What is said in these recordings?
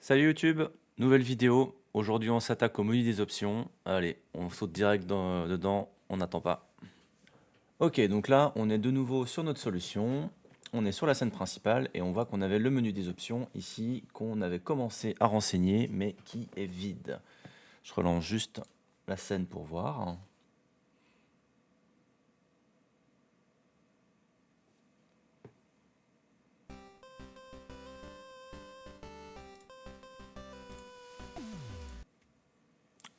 Salut YouTube, nouvelle vidéo. Aujourd'hui, on s'attaque au menu des options. Allez, on saute direct dedans, on n'attend pas. Ok, donc là, on est de nouveau sur notre solution. On est sur la scène principale et on voit qu'on avait le menu des options ici, qu'on avait commencé à renseigner, mais qui est vide. Je relance juste la scène pour voir.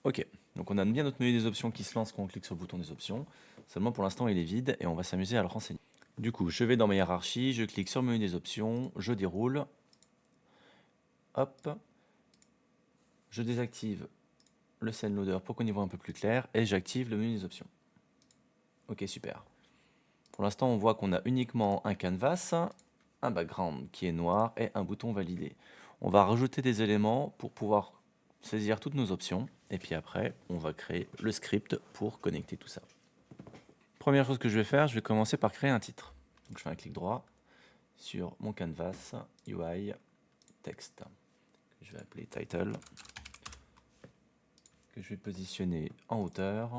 Ok, donc on a bien notre menu des options qui se lance quand on clique sur le bouton des options. Seulement pour l'instant, il est vide et on va s'amuser à le renseigner. Du coup, je vais dans ma hiérarchie, je clique sur le menu des options, je déroule. Hop, je désactive le scene loader pour qu'on y voit un peu plus clair et j'active le menu des options. Ok, super. Pour l'instant, on voit qu'on a uniquement un canvas, un background qui est noir et un bouton validé. On va rajouter des éléments pour pouvoir saisir toutes nos options et puis après, on va créer le script pour connecter tout ça. Première chose que je vais faire, je vais commencer par créer un titre. Donc, je fais un clic droit sur mon canvas UI text. Je vais appeler title, que je vais positionner en hauteur.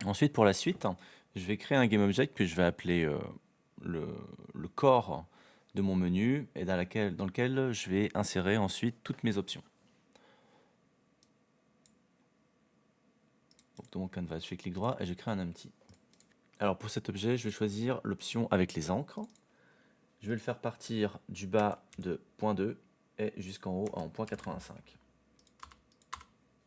Ensuite, pour la suite, je vais créer un GameObject que je vais appeler le corps de mon menu et dans lequel je vais insérer ensuite toutes mes options. Donc, dans mon canvas, je fais clic droit et je crée un empty. Alors pour cet objet, je vais choisir l'option avec les encres. Je vais le faire partir du bas de .2 et jusqu'en haut en .85.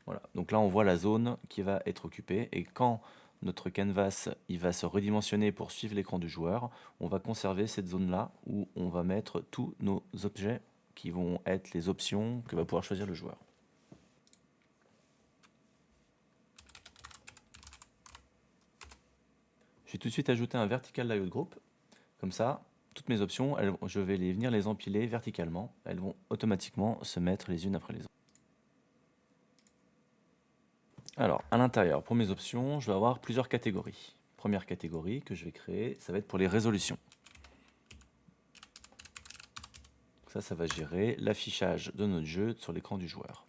Voilà, donc là on voit la zone qui va être occupée et quand notre canvas il va se redimensionner pour suivre l'écran du joueur, on va conserver cette zone là où on va mettre tous nos objets qui vont être les options que va pouvoir choisir le joueur. Je vais tout de suite ajouter un vertical layout group, comme ça toutes mes options, je vais venir les empiler verticalement, elles vont automatiquement se mettre les unes après les autres. Alors, à l'intérieur, pour mes options, je vais avoir plusieurs catégories. Première catégorie que je vais créer, ça va être pour les résolutions. Ça va gérer l'affichage de notre jeu sur l'écran du joueur.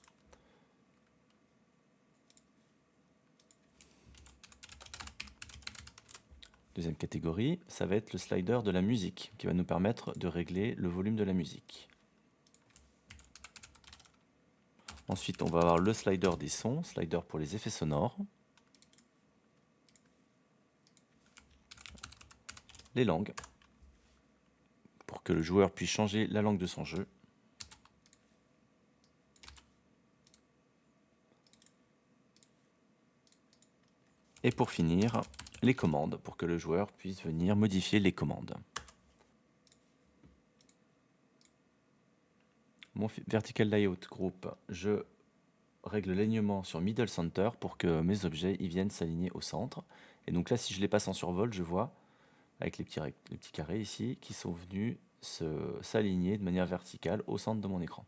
Deuxième catégorie, ça va être le slider de la musique, qui va nous permettre de régler le volume de la musique. Ensuite, on va avoir le slider des sons, slider pour les effets sonores. Les langues, pour que le joueur puisse changer la langue de son jeu. Et pour finir, les commandes, pour que le joueur puisse venir modifier les commandes. Mon vertical layout group, je règle l'alignement sur middle center pour que mes objets y viennent s'aligner au centre. Et donc là, si je les passe en survol, je vois avec les petits carrés ici qui sont venus s'aligner de manière verticale au centre de mon écran.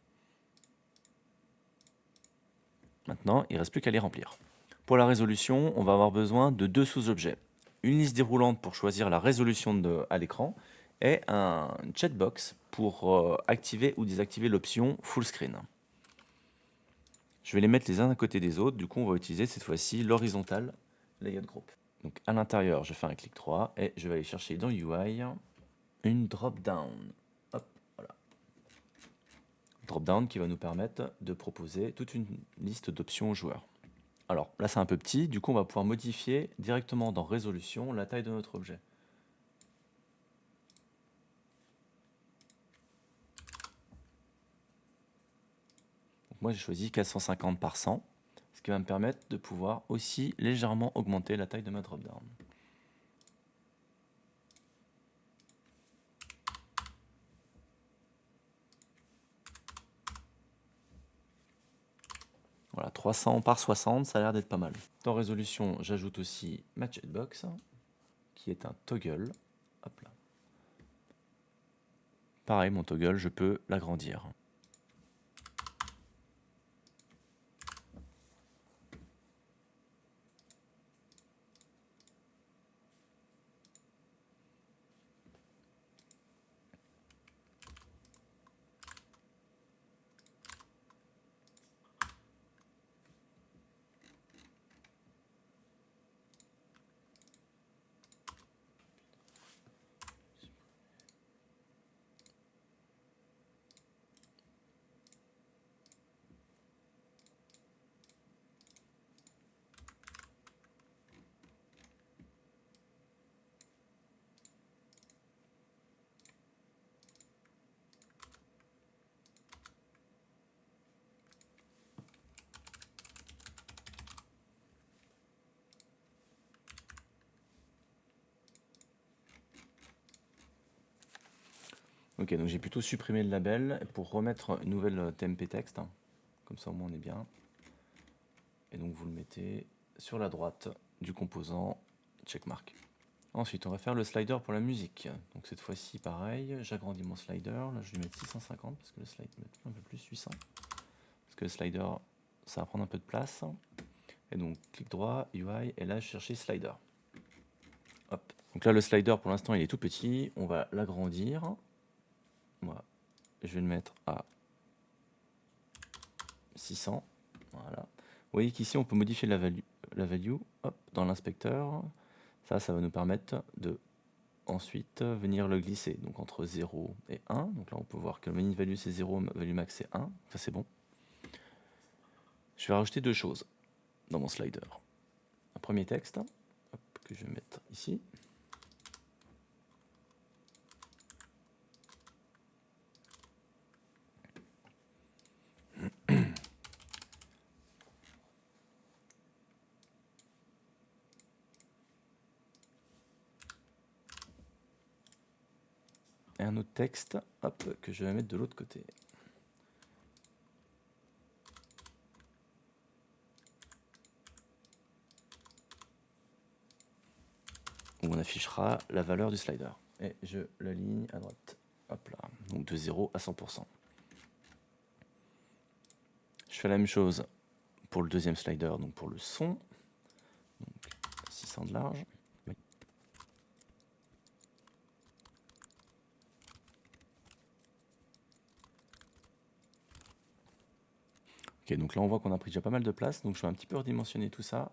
Maintenant, il ne reste plus qu'à les remplir. Pour la résolution, on va avoir besoin de deux sous-objets. Une liste déroulante pour choisir la résolution à l'écran et un checkbox pour activer ou désactiver l'option full screen. Je vais les mettre les uns à côté des autres, du coup on va utiliser cette fois-ci l'horizontal layout group. Donc à l'intérieur, je fais un clic droit et je vais aller chercher dans UI une drop-down. Hop, voilà. Drop-down qui va nous permettre de proposer toute une liste d'options aux joueurs. Alors là c'est un peu petit, du coup on va pouvoir modifier directement dans résolution la taille de notre objet. Donc moi j'ai choisi 450 par 100, ce qui va me permettre de pouvoir aussi légèrement augmenter la taille de ma drop-down. Voilà, 300 par 60, ça a l'air d'être pas mal. Dans résolution, j'ajoute aussi ma checkbox, qui est un toggle. Hop là. Pareil, mon toggle, je peux l'agrandir. Ok, donc j'ai plutôt supprimé le label pour remettre une nouvelle TMP texte. Comme ça au moins on est bien. Et donc vous le mettez sur la droite du composant checkmark. Ensuite, on va faire le slider pour la musique. Donc cette fois-ci, pareil, j'agrandis mon slider. Là, je vais mettre 650 parce que le slider un peu plus 800. Parce que le slider, ça va prendre un peu de place. Et donc, clic droit, UI, et là, je cherchais slider. Hop. Donc là, le slider, pour l'instant, il est tout petit. On va l'agrandir. Moi, je vais le mettre à 600. Voilà. Vous voyez qu'ici, on peut modifier la value hop, dans l'inspecteur. Ça va nous permettre de ensuite venir le glisser. Donc entre 0 et 1. Donc là, on peut voir que le main value, c'est 0, value max, c'est 1. Ça, c'est bon. Je vais rajouter deux choses dans mon slider. Un premier texte hop, que je vais mettre ici. Et un autre texte hop, que je vais mettre de l'autre côté. Où on affichera la valeur du slider. Et je l'aligne à droite. Hop là. Donc de 0 à 100%. Je fais la même chose pour le deuxième slider, donc pour le son. Donc 600 de large. Ok, donc là on voit qu'on a pris déjà pas mal de place, donc je vais un petit peu redimensionner tout ça.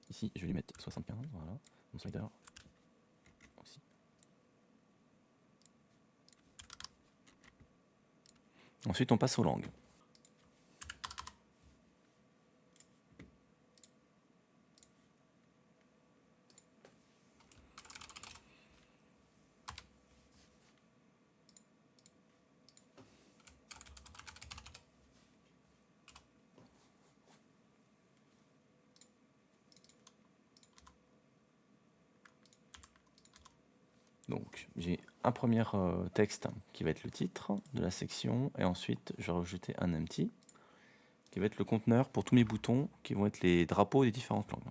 Ici, je vais lui mettre 75, voilà, mon slider. Aussi. Ensuite, on passe aux langues. Donc, j'ai un premier texte qui va être le titre de la section, et ensuite, je vais rajouter un empty, qui va être le conteneur pour tous mes boutons, qui vont être les drapeaux des différentes langues.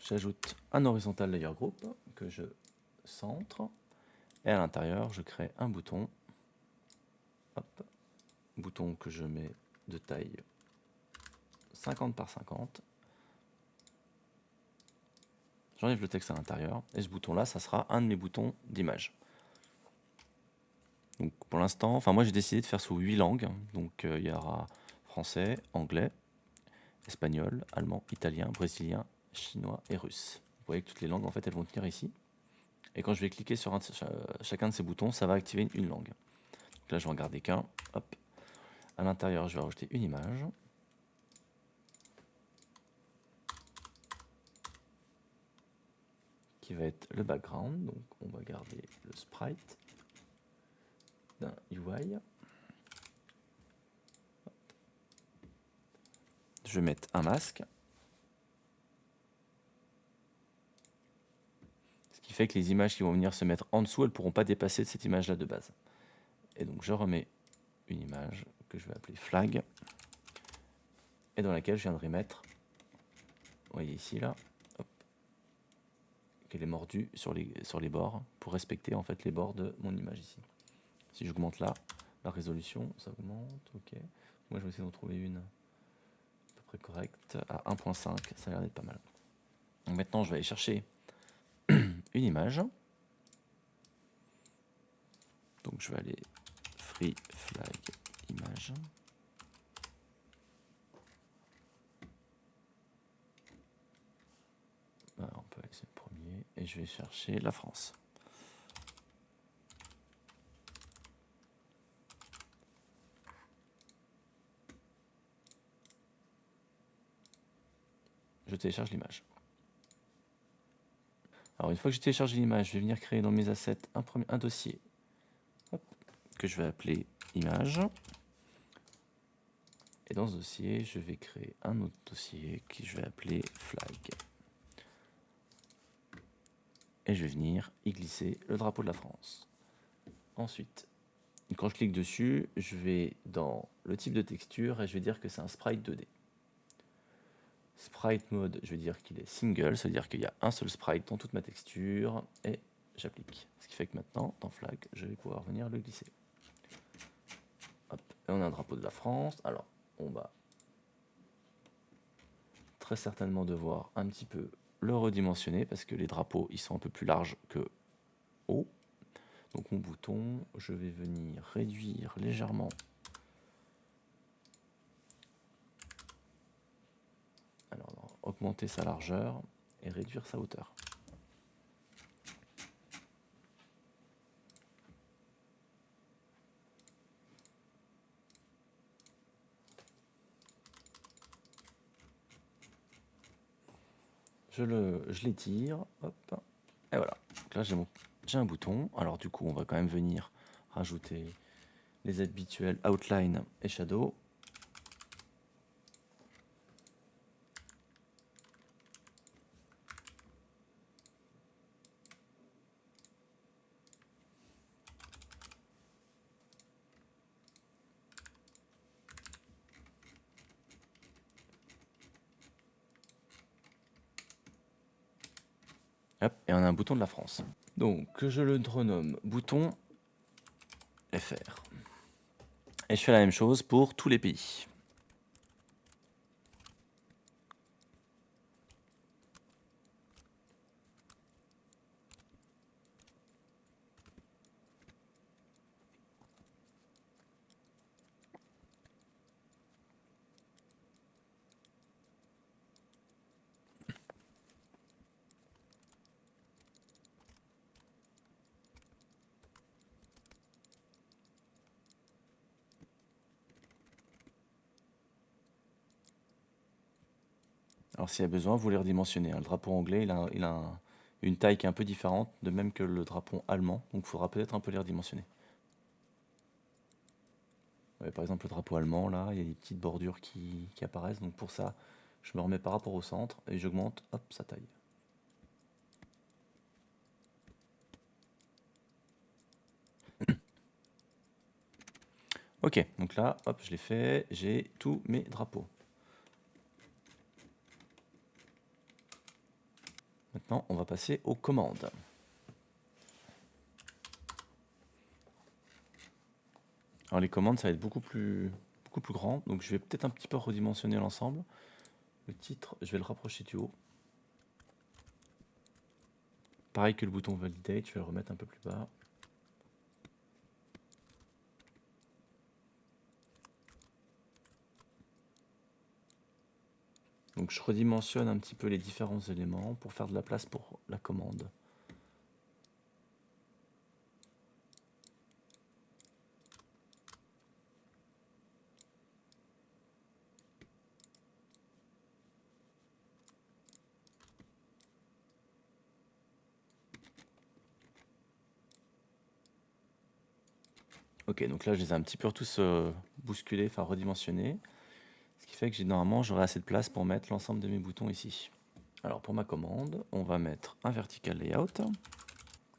J'ajoute un horizontal layer group que je centre, et à l'intérieur, je crée un bouton. Hop, bouton que je mets de taille 50 par 50. J'enlève le texte à l'intérieur, et ce bouton-là, ça sera un de mes boutons d'image. Donc pour l'instant, enfin moi j'ai décidé de faire sous 8 langues, donc il y aura français, anglais, espagnol, allemand, italien, brésilien, chinois et russe. Vous voyez que toutes les langues, en fait, elles vont tenir ici. Et quand je vais cliquer sur chacun de ces boutons, ça va activer une langue. Donc là, je vais en garder qu'un. Hop. À l'intérieur, je vais rajouter une image. Qui va être le background. Donc on va garder le sprite d'un UI. Je vais mettre un masque. Ce qui fait que les images qui vont venir se mettre en dessous, elles ne pourront pas dépasser de cette image-là de base. Et donc je remets une image que je vais appeler flag, et dans laquelle je viendrai mettre, vous voyez ici là, hop, qu'elle est mordue sur les bords, pour respecter en fait les bords de mon image ici. Si j'augmente là, la résolution, ça augmente, ok. Moi je vais essayer d'en trouver une à peu près correcte, à 1.5, ça a l'air d'être pas mal. Donc maintenant je vais aller chercher une image. Donc je vais aller free flag image. Alors, on peut accéder au premier, et je vais chercher la France. Je télécharge l'image. Alors une fois que j'ai téléchargé l'image, je vais venir créer dans mes assets un dossier. Hop, que je vais appeler image. Et dans ce dossier, je vais créer un autre dossier que je vais appeler flag. Et je vais venir y glisser le drapeau de la France. Ensuite, quand je clique dessus, je vais dans le type de texture et je vais dire que c'est un sprite 2D. Sprite mode, je vais dire qu'il est single, c'est-à-dire qu'il y a un seul sprite dans toute ma texture, et j'applique. Ce qui fait que maintenant, dans flag, je vais pouvoir venir le glisser. Hop. Et on a un drapeau de la France. Alors, on va très certainement devoir un petit peu le redimensionner, parce que les drapeaux, ils sont un peu plus larges que haut. Donc mon bouton, je vais venir réduire légèrement augmenter sa largeur et réduire sa hauteur. Je l'étire, hop, et voilà. Donc là j'ai un bouton. Alors du coup on va quand même venir rajouter les habituels outline et shadow. Hop, et on a un bouton de la France. Donc je le renomme bouton FR. Et je fais la même chose pour tous les pays. Alors s'il y a besoin, vous les redimensionnez. Le drapeau anglais, il a une taille qui est un peu différente, de même que le drapeau allemand, donc il faudra peut-être un peu les redimensionner. Ouais, par exemple, le drapeau allemand, là, il y a des petites bordures qui apparaissent, donc pour ça, je me remets par rapport au centre et j'augmente, hop, sa taille. Ok, donc là, hop, je l'ai fait, j'ai tous mes drapeaux. Maintenant, on va passer aux commandes. Alors les commandes, ça va être beaucoup plus grand, donc je vais peut-être un petit peu redimensionner l'ensemble. Le titre, je vais le rapprocher du haut. Pareil que le bouton Validate, je vais le remettre un peu plus bas. Donc je redimensionne un petit peu les différents éléments pour faire de la place pour la commande. Ok, donc là je les ai un petit peu tous bousculés, enfin redimensionnés. Ce qui fait que normalement j'aurai assez de place pour mettre l'ensemble de mes boutons ici. Alors pour ma commande, on va mettre un vertical layout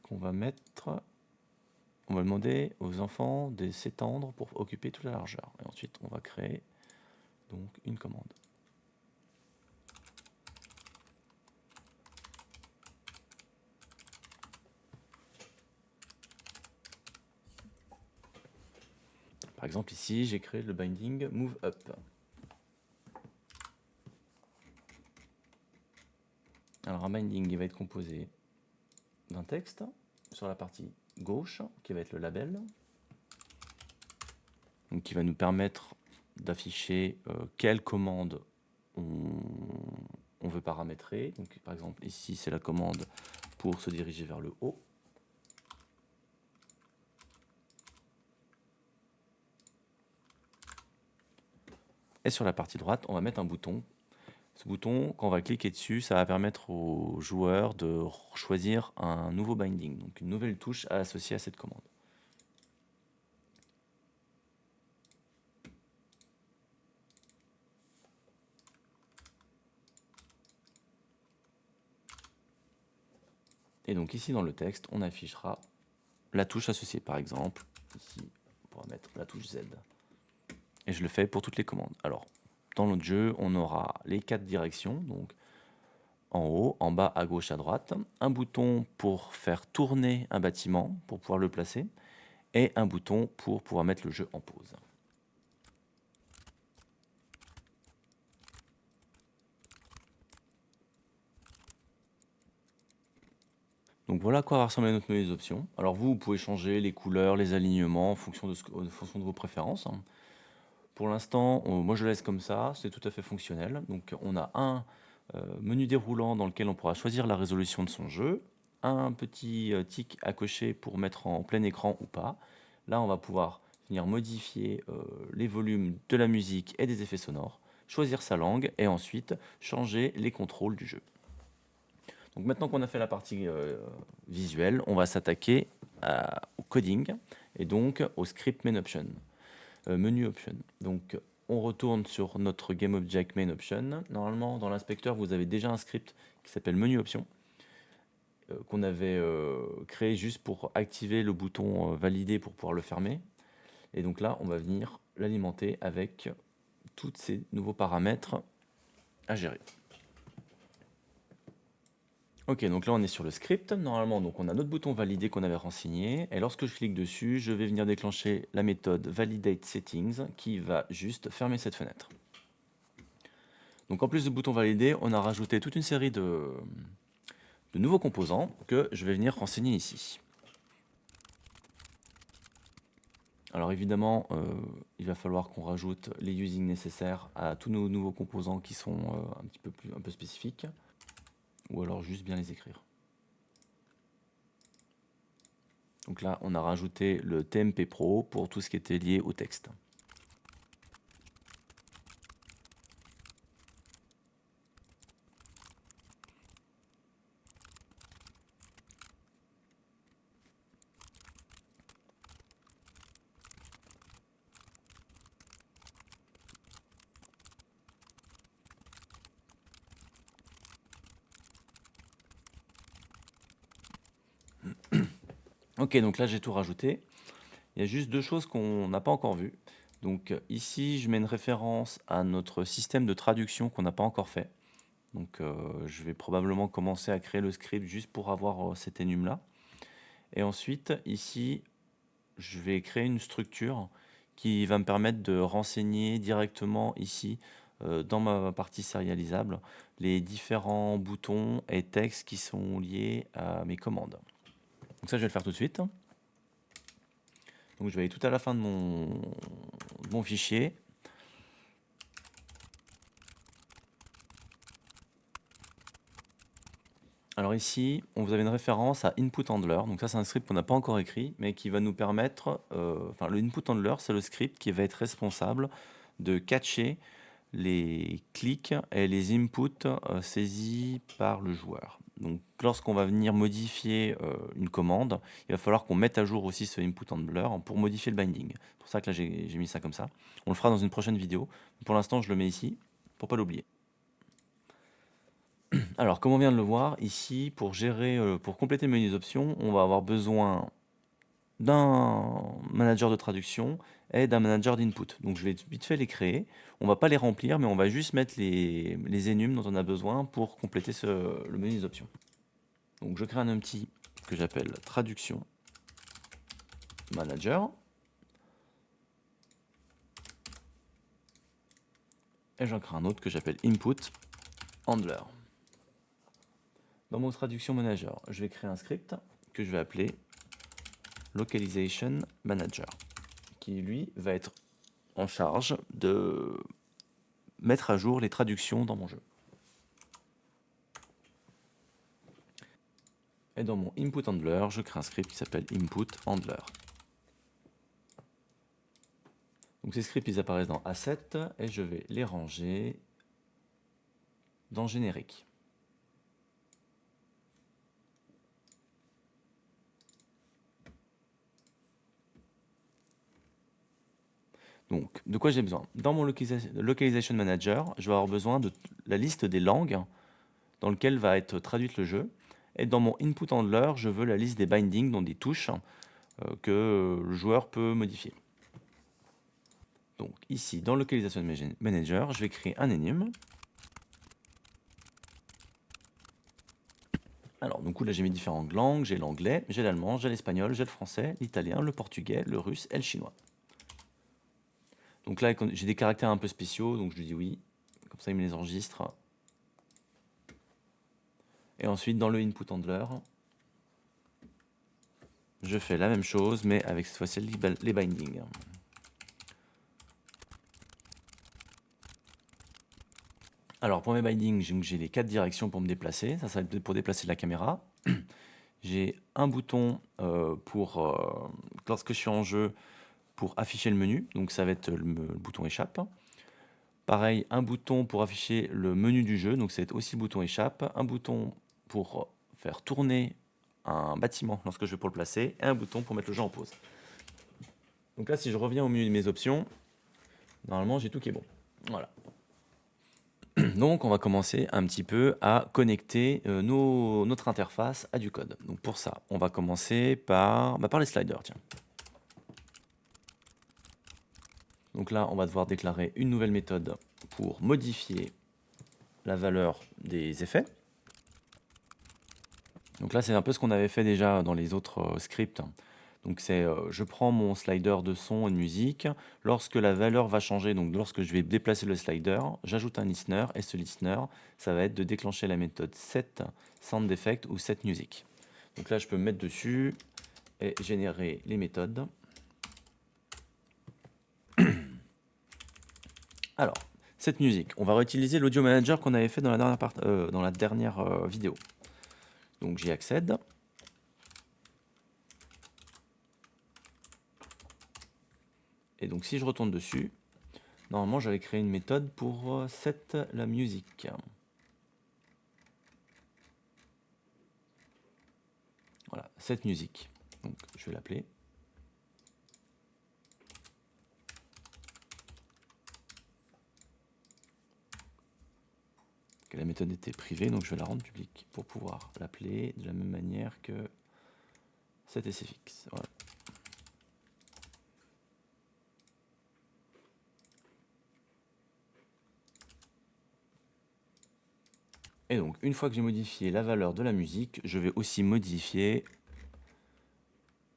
qu'on va mettre. On va demander aux enfants de s'étendre pour occuper toute la largeur. Et ensuite on va créer donc une commande. Par exemple ici j'ai créé le binding move up. Alors un binding il va être composé d'un texte sur la partie gauche qui va être le label, donc qui va nous permettre d'afficher quelle commande on veut paramétrer. Donc par exemple ici c'est la commande pour se diriger vers le haut. Et sur la partie droite on va mettre un bouton. Ce bouton, quand on va cliquer dessus, ça va permettre aux joueurs de choisir un nouveau binding, donc une nouvelle touche à associer à cette commande. Et donc ici dans le texte, on affichera la touche associée. Par exemple, ici, on pourra mettre la touche Z. Et je le fais pour toutes les commandes. Alors, dans notre jeu, on aura les 4 directions, donc en haut, en bas, à gauche, à droite, un bouton pour faire tourner un bâtiment, pour pouvoir le placer, et un bouton pour pouvoir mettre le jeu en pause. Donc voilà à quoi va ressembler notre menu des options. Alors vous pouvez changer les couleurs, les alignements en fonction de vos préférences. Pour l'instant, moi je laisse comme ça, c'est tout à fait fonctionnel. Donc on a un menu déroulant dans lequel on pourra choisir la résolution de son jeu, un petit tic à cocher pour mettre en plein écran ou pas. Là, on va pouvoir venir modifier les volumes de la musique et des effets sonores, choisir sa langue et ensuite changer les contrôles du jeu. Donc maintenant qu'on a fait la partie visuelle, on va s'attaquer au coding et donc au script main option, menu option. Donc on retourne sur notre GameObject main option. Normalement, dans l'inspecteur, vous avez déjà un script qui s'appelle menu option qu'on avait créé juste pour activer le bouton valider pour pouvoir le fermer. Et donc là, on va venir l'alimenter avec tous ces nouveaux paramètres à gérer. Ok, donc là on est sur le script. Normalement, donc on a notre bouton valider qu'on avait renseigné. Et lorsque je clique dessus, je vais venir déclencher la méthode validate settings qui va juste fermer cette fenêtre. Donc en plus du bouton valider, on a rajouté toute une série de nouveaux composants que je vais venir renseigner ici. Alors évidemment, il va falloir qu'on rajoute les using nécessaires à tous nos nouveaux composants qui sont un peu spécifiques, ou alors juste bien les écrire. Donc là, on a rajouté le TMP Pro pour tout ce qui était lié au texte. Ok, donc là j'ai tout rajouté. Il y a juste deux choses qu'on n'a pas encore vues. Donc ici, je mets une référence à notre système de traduction qu'on n'a pas encore fait. Donc je vais probablement commencer à créer le script juste pour avoir cet enum-là. Et ensuite, ici, je vais créer une structure qui va me permettre de renseigner directement ici, dans ma partie sérialisable, les différents boutons et textes qui sont liés à mes commandes. Donc ça, je vais le faire tout de suite. Donc je vais aller tout à la fin de mon fichier. Alors ici, vous avez une référence à input handler. Donc ça, c'est un script qu'on n'a pas encore écrit, mais qui va nous permettre... enfin, le input handler, c'est le script qui va être responsable de catcher les clics et les inputs saisis par le joueur. Donc lorsqu'on va venir modifier une commande, il va falloir qu'on mette à jour aussi ce input handler pour modifier le binding. C'est pour ça que là j'ai mis ça comme ça. On le fera dans une prochaine vidéo. Pour l'instant, je le mets ici pour pas l'oublier. Alors, comme on vient de le voir, ici, pour gérer, pour compléter le menu des options, on va avoir besoin d'un manager de traduction et d'un manager d'input. Donc je vais vite fait les créer. On va pas les remplir, mais on va juste mettre les enums dont on a besoin pour compléter le menu des options. Donc je crée un empty que j'appelle traduction manager. Et j'en crée un autre que j'appelle input handler. Dans mon traduction manager, je vais créer un script que je vais appeler localization manager, qui lui va être en charge de mettre à jour les traductions dans mon jeu. Et dans mon input handler, je crée un script qui s'appelle input handler. Donc ces scripts, ils apparaissent dans Asset et je vais les ranger dans Générique. Donc, de quoi j'ai besoin? Dans mon Localization Manager, je vais avoir besoin de la liste des langues dans lesquelles va être traduite le jeu Et dans mon input handler, je veux la liste des bindings, donc des touches que le joueur peut modifier. Donc ici, dans Localization Manager, je vais créer un enum. Alors, du coup, là, j'ai mis différentes langues. J'ai l'anglais, j'ai l'allemand, j'ai l'espagnol, j'ai le français, l'italien, le portugais, le russe et le chinois. Donc là, j'ai des caractères un peu spéciaux, donc je lui dis oui. Comme ça, il me les enregistre. Et ensuite, dans le input handler, je fais la même chose, mais avec cette fois-ci les bindings. Alors, pour mes bindings, j'ai les 4 directions pour me déplacer. Ça va être pour déplacer la caméra. J'ai un bouton pour, lorsque je suis en jeu, pour afficher le menu. Donc, ça va être le bouton échappe. Pareil, un bouton pour afficher le menu du jeu. Donc, ça va être aussi le bouton échappe. Un bouton pour faire tourner un bâtiment lorsque je vais pour le placer. Et un bouton pour mettre le jeu en pause. Donc là, si je reviens au menu de mes options, normalement, j'ai tout qui est bon. Voilà. Donc, on va commencer un petit peu à connecter notre interface à du code. Donc, pour ça, on va commencer par les sliders. Tiens. Donc là, on va devoir déclarer une nouvelle méthode pour modifier la valeur des effets. Donc là, c'est un peu ce qu'on avait fait déjà dans les autres scripts. Donc c'est, je prends mon slider de son et de musique. Lorsque la valeur va changer, donc lorsque je vais déplacer le slider, j'ajoute un listener et ce listener, ça va être de déclencher la méthode setSoundEffect ou setMusic. Donc là, je peux me mettre dessus et générer les méthodes. Alors, setMusic, on va réutiliser l'audio manager qu'on avait fait dans la dernière vidéo. Donc j'y accède. Et donc si je retourne dessus, normalement j'avais créé une méthode pour set la musique. Voilà, set music. Donc je vais l'appeler. La méthode était privée, donc je vais la rendre publique pour pouvoir l'appeler de la même manière que setSFX. Voilà. Et donc, une fois que j'ai modifié la valeur de la musique, je vais aussi modifier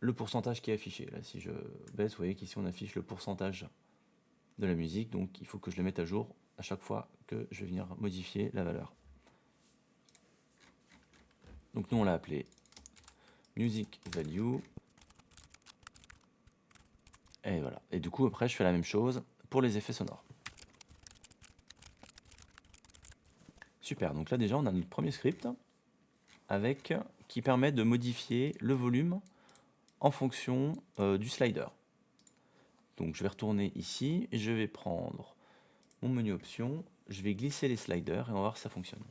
le pourcentage qui est affiché. Là, si je baisse, vous voyez qu'ici on affiche le pourcentage de la musique, donc il faut que je le mette à jour à chaque fois que je vais venir modifier la valeur. Donc nous on l'a appelé music value. Et voilà. Et du coup après je fais la même chose pour les effets sonores. Super, donc là déjà on a notre premier script qui permet de modifier le volume en fonction du slider. Donc je vais retourner ici et je vais prendre mon menu options, je vais glisser les sliders et on va voir si ça fonctionne.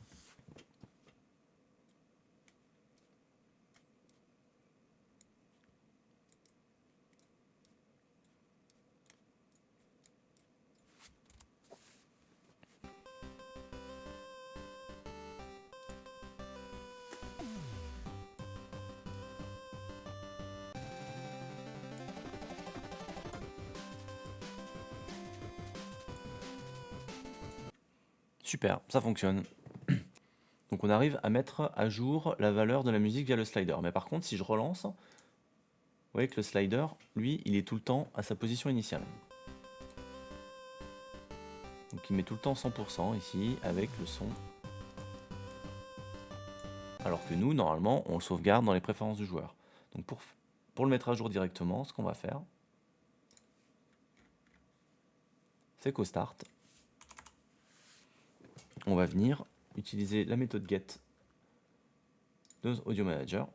Super, ça fonctionne. Donc on arrive à mettre à jour la valeur de la musique via le slider. Mais par contre, si je relance, vous voyez que le slider, lui, il est tout le temps à sa position initiale. Donc il met tout le temps 100% ici avec le son. Alors que nous, normalement, on le sauvegarde dans les préférences du joueur. Donc pour le mettre à jour directement, ce qu'on va faire, c'est qu'au start, on va venir utiliser la méthode get de Audio Manager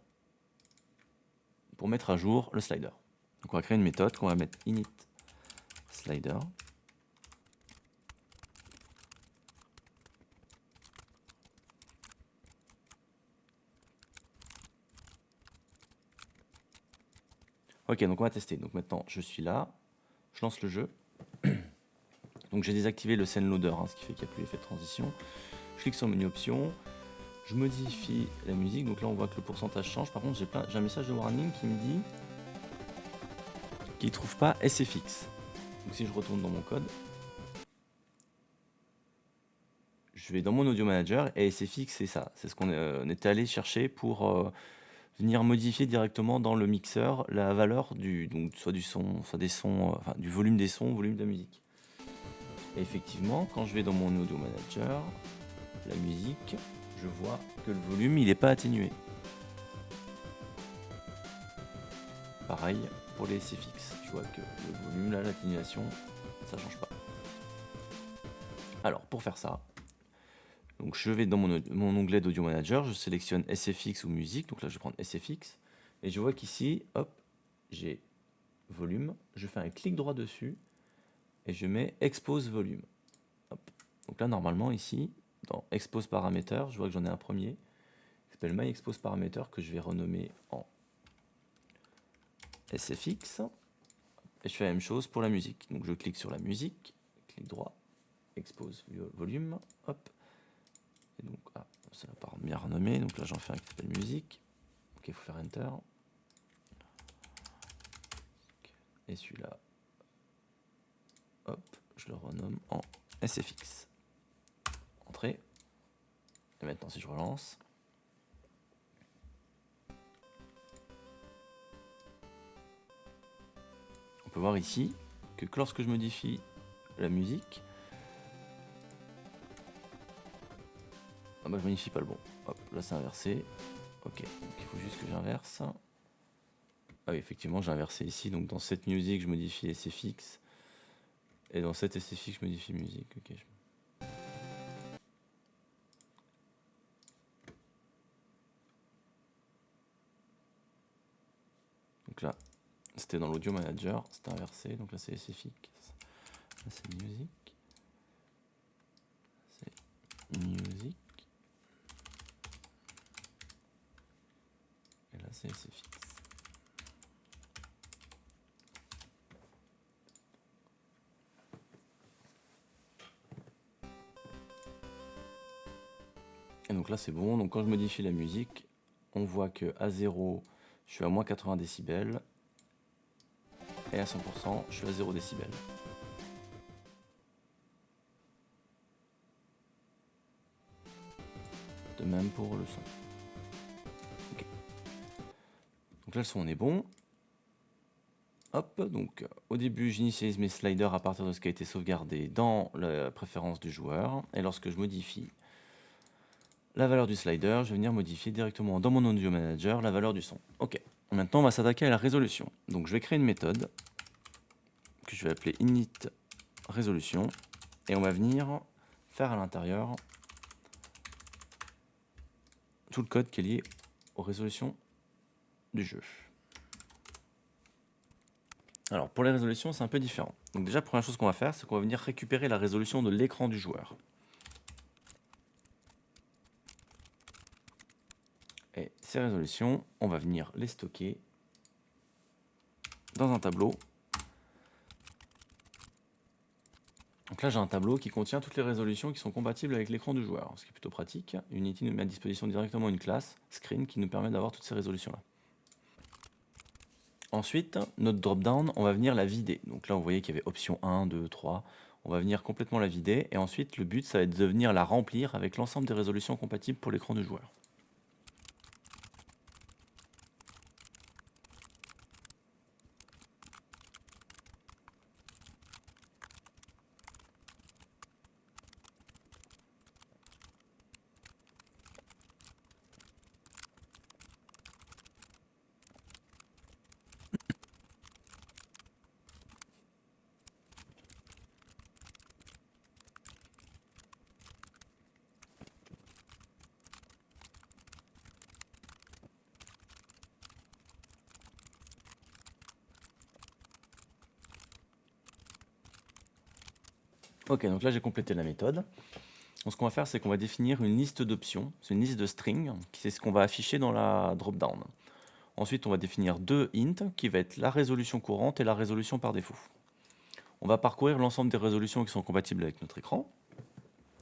pour mettre à jour le slider. Donc on va créer une méthode qu'on va mettre init slider. Ok, donc on va tester. Donc maintenant, je suis là, je lance le jeu. Donc j'ai désactivé le scene loader, ce qui fait qu'il n'y a plus l'effet de transition. Je clique sur menu options. Je modifie la musique, donc là on voit que le pourcentage change. Par contre, j'ai un message de warning qui me dit qu'il ne trouve pas SFX. Donc si je retourne dans mon code, je vais dans mon audio manager et SFX c'est ça. C'est ce qu'on était allé chercher pour venir modifier directement dans le mixeur la valeur donc soit du son, soit des sons, enfin du volume des sons, volume de la musique. Et effectivement, quand je vais dans mon audio manager, la musique, je vois que le volume il n'est pas atténué. Pareil pour les SFX, je vois que le volume là, l'atténuation, ça change pas. Alors pour faire ça, donc je vais dans mon onglet d'audio manager, je sélectionne SFX ou musique, donc là je vais prendre SFX, et je vois qu'ici, hop, j'ai volume, je fais un clic droit dessus, et je mets expose volume. Hop. Donc là normalement ici, dans expose paramètres, je vois que j'en ai un premier, qui s'appelle my expose paramètres, que je vais renommer en SFX, et je fais la même chose pour la musique. Donc je clique sur la musique, clic droit, expose volume, hop, et donc, ça va pas bien renommer, donc là j'en fais un qui s'appelle musique. Ok, il faut faire Enter. Et celui-là, hop, je le renomme en SFX. Entrée. Et maintenant, si je relance, on peut voir ici que lorsque je modifie la musique, je modifie pas le bon. Hop, là c'est inversé. Ok, donc il faut juste que j'inverse. Ah oui, effectivement, j'ai inversé ici. Donc dans cette musique, je modifie SFX. Et dans cette SFX, je modifie musique. Ok. Donc là, c'était dans l'audio manager, c'était inversé. Donc là, c'est SFX. Là, c'est musique. C'est musique. Et là, c'est SFX. Et donc là, c'est bon. Donc quand je modifie la musique, on voit que à 0, je suis à moins 80 décibels. Et à 100%, je suis à 0 décibels. De même pour le son. Okay. Donc là, le son est bon. Hop, donc au début, j'initialise mes sliders à partir de ce qui a été sauvegardé dans la préférence du joueur. Et lorsque je modifie la valeur du slider, je vais venir modifier directement dans mon audio manager la valeur du son. Ok, maintenant on va s'attaquer à la résolution. Donc je vais créer une méthode que je vais appeler init résolution et on va venir faire à l'intérieur tout le code qui est lié aux résolutions du jeu. Alors pour les résolutions, c'est un peu différent. Donc déjà, première chose qu'on va faire, c'est qu'on va venir récupérer la résolution de l'écran du joueur. Et ces résolutions, on va venir les stocker dans un tableau. Donc là, j'ai un tableau qui contient toutes les résolutions qui sont compatibles avec l'écran du joueur, ce qui est plutôt pratique. Unity nous met à disposition directement une classe, Screen, qui nous permet d'avoir toutes ces résolutions-là. Ensuite, notre drop-down, on va venir la vider. Donc là, vous voyez qu'il y avait option 1, 2, 3. On va venir complètement la vider. Et ensuite, le but, ça va être de venir la remplir avec l'ensemble des résolutions compatibles pour l'écran du joueur. Ok, donc là, j'ai complété la méthode. Donc, ce qu'on va faire, c'est qu'on va définir une liste d'options. C'est une liste de strings, c'est ce qu'on va afficher dans la drop-down. Ensuite, on va définir deux int, qui va être la résolution courante et la résolution par défaut. On va parcourir l'ensemble des résolutions qui sont compatibles avec notre écran.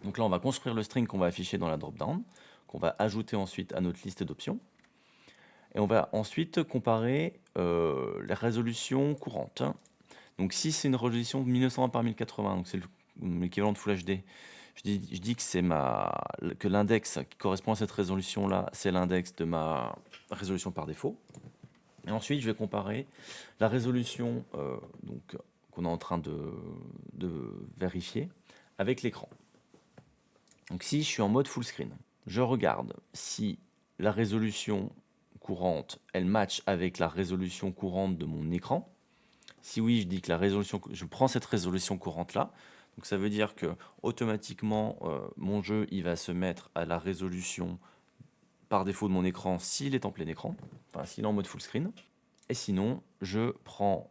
Donc là, on va construire le string qu'on va afficher dans la drop-down. qu'on va ajouter ensuite à notre liste d'options. Et on va ensuite comparer les résolutions courantes. Donc si c'est une résolution de 1920 par 1080, donc c'est l'équivalent de Full HD, je dis que l'index qui correspond à cette résolution-là, c'est l'index de ma résolution par défaut. Et ensuite, je vais comparer la résolution qu'on est en train de vérifier avec l'écran. Donc si je suis en mode full screen, je regarde si la résolution courante, elle match avec la résolution courante de mon écran. Si oui, je dis que je prends cette résolution courante-là. Donc ça veut dire que automatiquement, mon jeu, il va se mettre à la résolution par défaut de mon écran s'il est en plein écran, enfin s'il est en mode full screen. Et sinon, je prends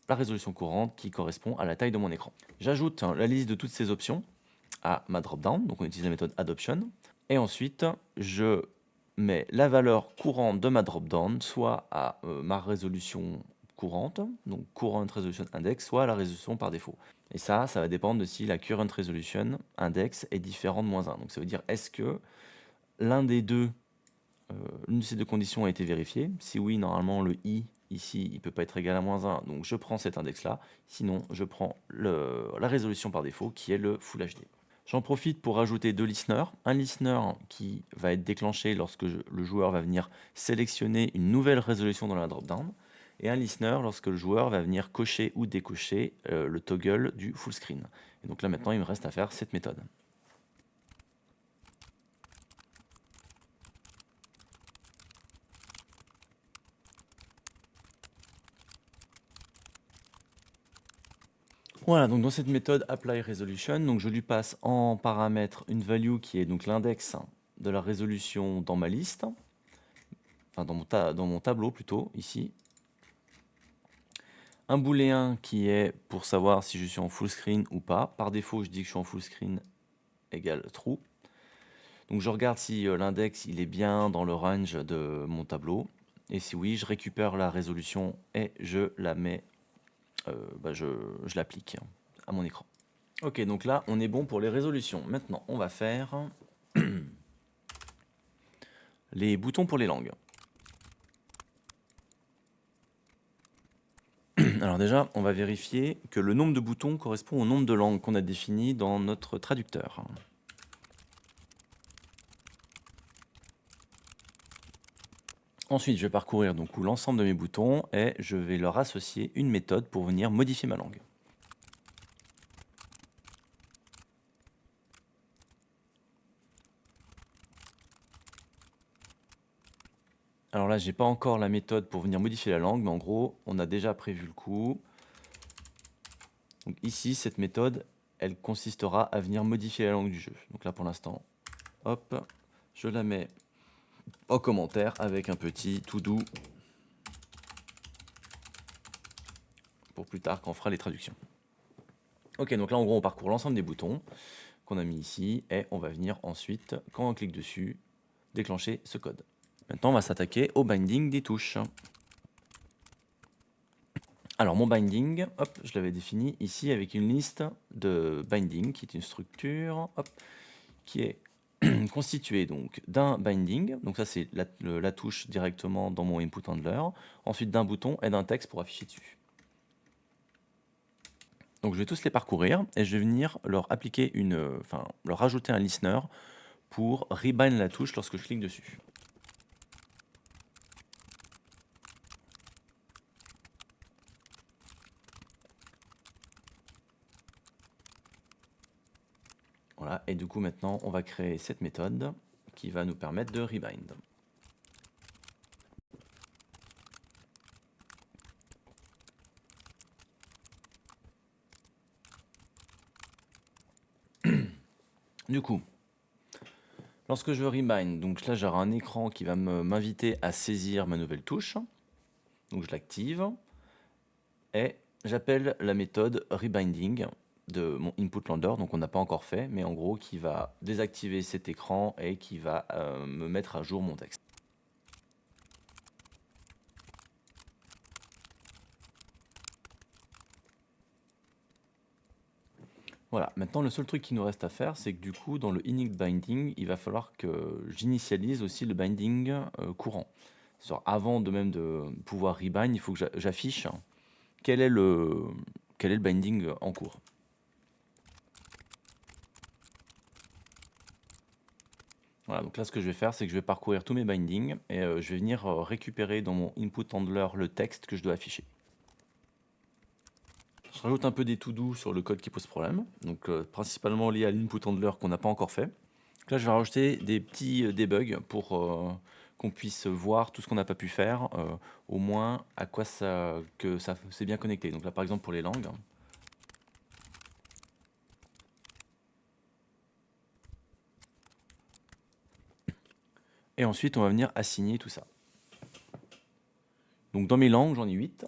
la résolution courante qui correspond à la taille de mon écran. J'ajoute la liste de toutes ces options à ma drop-down, donc on utilise la méthode adoption. Et ensuite, je mets la valeur courante de ma drop-down, soit à ma résolution courante, donc current resolution index, soit à la résolution par défaut. Et ça va dépendre de si la current resolution index est différente de -1. Donc ça veut dire, est-ce que l'une de ces deux conditions a été vérifiée? Si oui, normalement le i ici, il peut pas être égal à -1, donc je prends cet index-là. Sinon, je prends la résolution par défaut, qui est le Full HD. J'en profite pour ajouter deux listeners. Un listener qui va être déclenché lorsque le joueur va venir sélectionner une nouvelle résolution dans la drop-down, et un listener lorsque le joueur va venir cocher ou décocher le toggle du full screen. Et donc là maintenant, il me reste à faire cette méthode. Voilà, donc dans cette méthode apply resolution, donc je lui passe en paramètre une value qui est donc l'index de la résolution dans ma liste, enfin dans mon tableau plutôt, ici. Un booléen qui est pour savoir si je suis en full screen ou pas. Par défaut, je dis que je suis en full screen égale true. Donc je regarde si l'index il est bien dans le range de mon tableau. Et si oui, je récupère la résolution et je la mets, je l'applique à mon écran. Ok, donc là, on est bon pour les résolutions. Maintenant, on va faire les boutons pour les langues. Alors déjà, on va vérifier que le nombre de boutons correspond au nombre de langues qu'on a défini dans notre traducteur. Ensuite, je vais parcourir donc l'ensemble de mes boutons et je vais leur associer une méthode pour venir modifier ma langue. Alors là, j'ai pas encore la méthode pour venir modifier la langue, mais en gros, on a déjà prévu le coup. Donc ici, cette méthode, elle consistera à venir modifier la langue du jeu. Donc là, pour l'instant, hop, je la mets en commentaire avec un petit tout doux pour plus tard quand on fera les traductions. Ok, donc là, en gros, on parcourt l'ensemble des boutons qu'on a mis ici et on va venir ensuite, quand on clique dessus, déclencher ce code. Maintenant, on va s'attaquer au binding des touches. Alors, mon binding, hop, je l'avais défini ici avec une liste de binding, qui est une structure, hop, qui est constituée donc d'un binding, donc ça c'est la touche directement dans mon input handler, ensuite d'un bouton et d'un texte pour afficher dessus. Donc je vais tous les parcourir et je vais venir leur appliquer leur ajouter un listener pour rebind la touche lorsque je clique dessus. Voilà, et du coup maintenant on va créer cette méthode qui va nous permettre de rebind. Du coup, lorsque je rebind, donc là j'aurai un écran qui va m'inviter à saisir ma nouvelle touche. Donc je l'active et j'appelle la méthode rebinding de mon input lander, donc on n'a pas encore fait, mais en gros qui va désactiver cet écran et qui va me mettre à jour mon texte. Voilà, maintenant le seul truc qui nous reste à faire, c'est que du coup, dans le init binding, il va falloir que j'initialise aussi le binding courant. Avant de même de pouvoir rebind, il faut que j'affiche quel est le binding en cours. Voilà, donc là, ce que je vais faire, c'est que je vais parcourir tous mes bindings et je vais venir récupérer dans mon input handler le texte que je dois afficher. Je rajoute un peu des to-do sur le code qui pose problème, donc principalement lié à l'input handler qu'on n'a pas encore fait. Donc là, je vais rajouter des petits debugs pour qu'on puisse voir tout ce qu'on n'a pas pu faire, au moins à quoi ça s'est bien connecté. Donc là, par exemple, pour les langues. Et ensuite, on va venir assigner tout ça. Donc dans mes langues, j'en ai 8.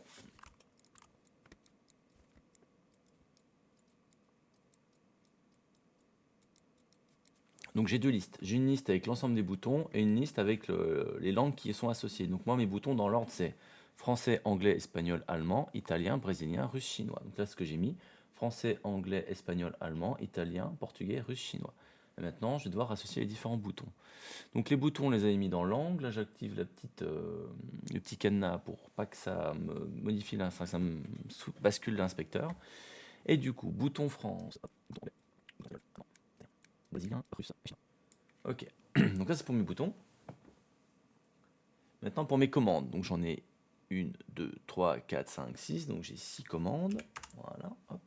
Donc j'ai deux listes. J'ai une liste avec l'ensemble des boutons et une liste avec les langues qui y sont associées. Donc moi, mes boutons dans l'ordre, c'est français, anglais, espagnol, allemand, italien, brésilien, russe, chinois. Donc là, ce que j'ai mis, français, anglais, espagnol, allemand, italien, portugais, russe, chinois. Et maintenant, je vais devoir associer les différents boutons. Donc les boutons, on les a mis dans l'angle. Là, j'active le petit cadenas pour pas que ça me modifie, enfin, ça me bascule l'inspecteur. Et du coup, bouton France, brésilien, russe, chinois. Ok, donc là c'est pour mes boutons. Maintenant pour mes commandes, donc j'en ai 1, 2, 3, 4, 5, 6, donc j'ai 6 commandes. Voilà, hop,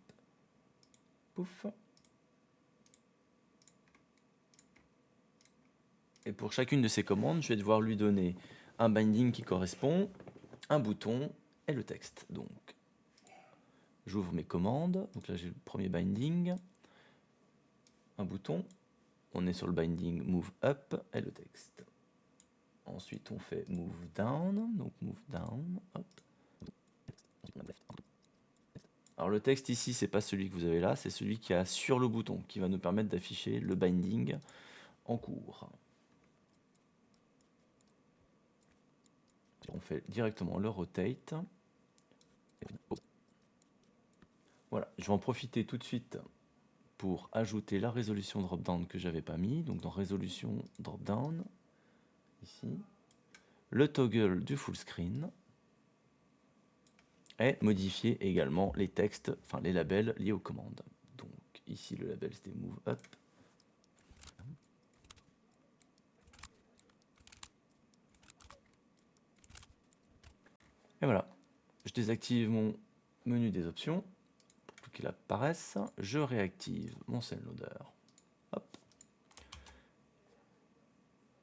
pouf. Et pour chacune de ces commandes, je vais devoir lui donner un binding qui correspond, un bouton et le texte. Donc j'ouvre mes commandes, donc là j'ai le premier binding, un bouton, on est sur le binding move up et le texte. Ensuite on fait move down, donc move down, hop. Alors le texte ici, c'est pas celui que vous avez là, c'est celui qui a sur le bouton, qui va nous permettre d'afficher le binding en cours. On fait directement le rotate. Voilà, je vais en profiter tout de suite pour ajouter la résolution drop-down que j'avais pas mis. Donc dans résolution drop-down, ici, le toggle du full screen et modifier également les textes, enfin les labels liés aux commandes. Donc ici le label c'était move up. Et voilà, je désactive mon menu des options pour qu'il apparaisse. Je réactive mon scene loader. Hop.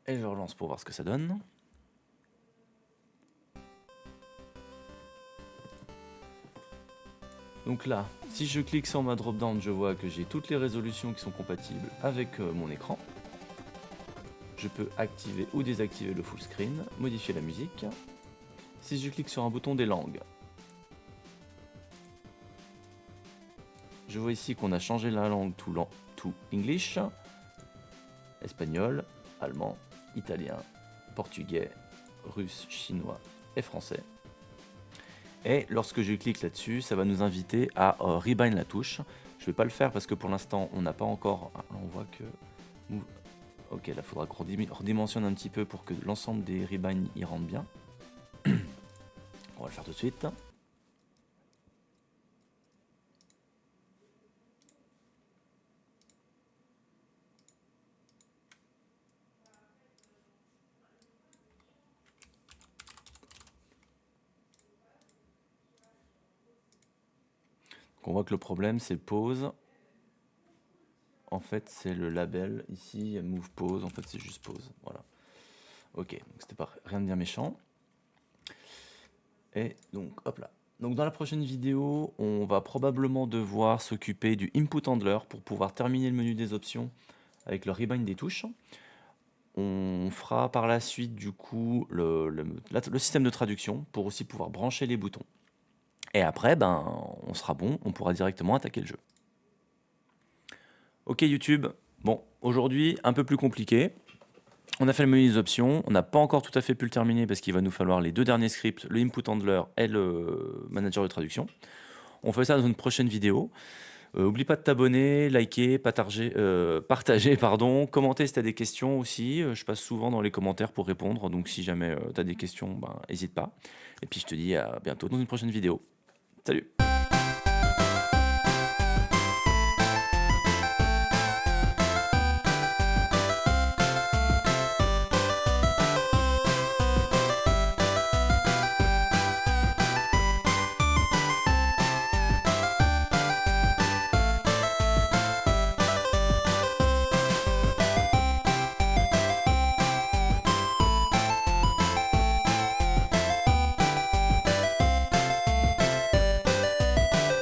Et je relance pour voir ce que ça donne. Donc là, si je clique sur ma drop-down, je vois que j'ai toutes les résolutions qui sont compatibles avec mon écran. Je peux activer ou désactiver le full screen, modifier la musique. Si je clique sur un bouton des langues, je vois ici qu'on a changé la langue to English, espagnol, allemand, italien, portugais, russe, chinois et français. Et lorsque je clique là-dessus, ça va nous inviter à rebind la touche. Je ne vais pas le faire parce que pour l'instant, on n'a pas encore... Là, on voit que... Ok, là, il faudra qu'on redimensionne un petit peu pour que l'ensemble des rebinds y rentrent bien. On va le faire tout de suite. On voit que le problème, c'est pause. En fait, c'est le label. Ici, il y a move pause. En fait, c'est juste pause. Voilà. Ok, donc c'était pas rien de bien méchant. Et donc, hop là. Donc dans la prochaine vidéo, on va probablement devoir s'occuper du input handler pour pouvoir terminer le menu des options avec le rebind des touches. On fera par la suite du coup le système de traduction pour aussi pouvoir brancher les boutons. Et après, ben, on sera bon, on pourra directement attaquer le jeu. Ok YouTube, bon, aujourd'hui un peu plus compliqué. On a fait le menu des options, on n'a pas encore tout à fait pu le terminer parce qu'il va nous falloir les deux derniers scripts, le input handler et le manager de traduction. On fait ça dans une prochaine vidéo. Oublie pas de t'abonner, liker, partager, pardon, commenter si tu as des questions aussi. Je passe souvent dans les commentaires pour répondre, donc si jamais tu as des questions, ben, hésite pas. Et puis je te dis à bientôt dans une prochaine vidéo. Salut!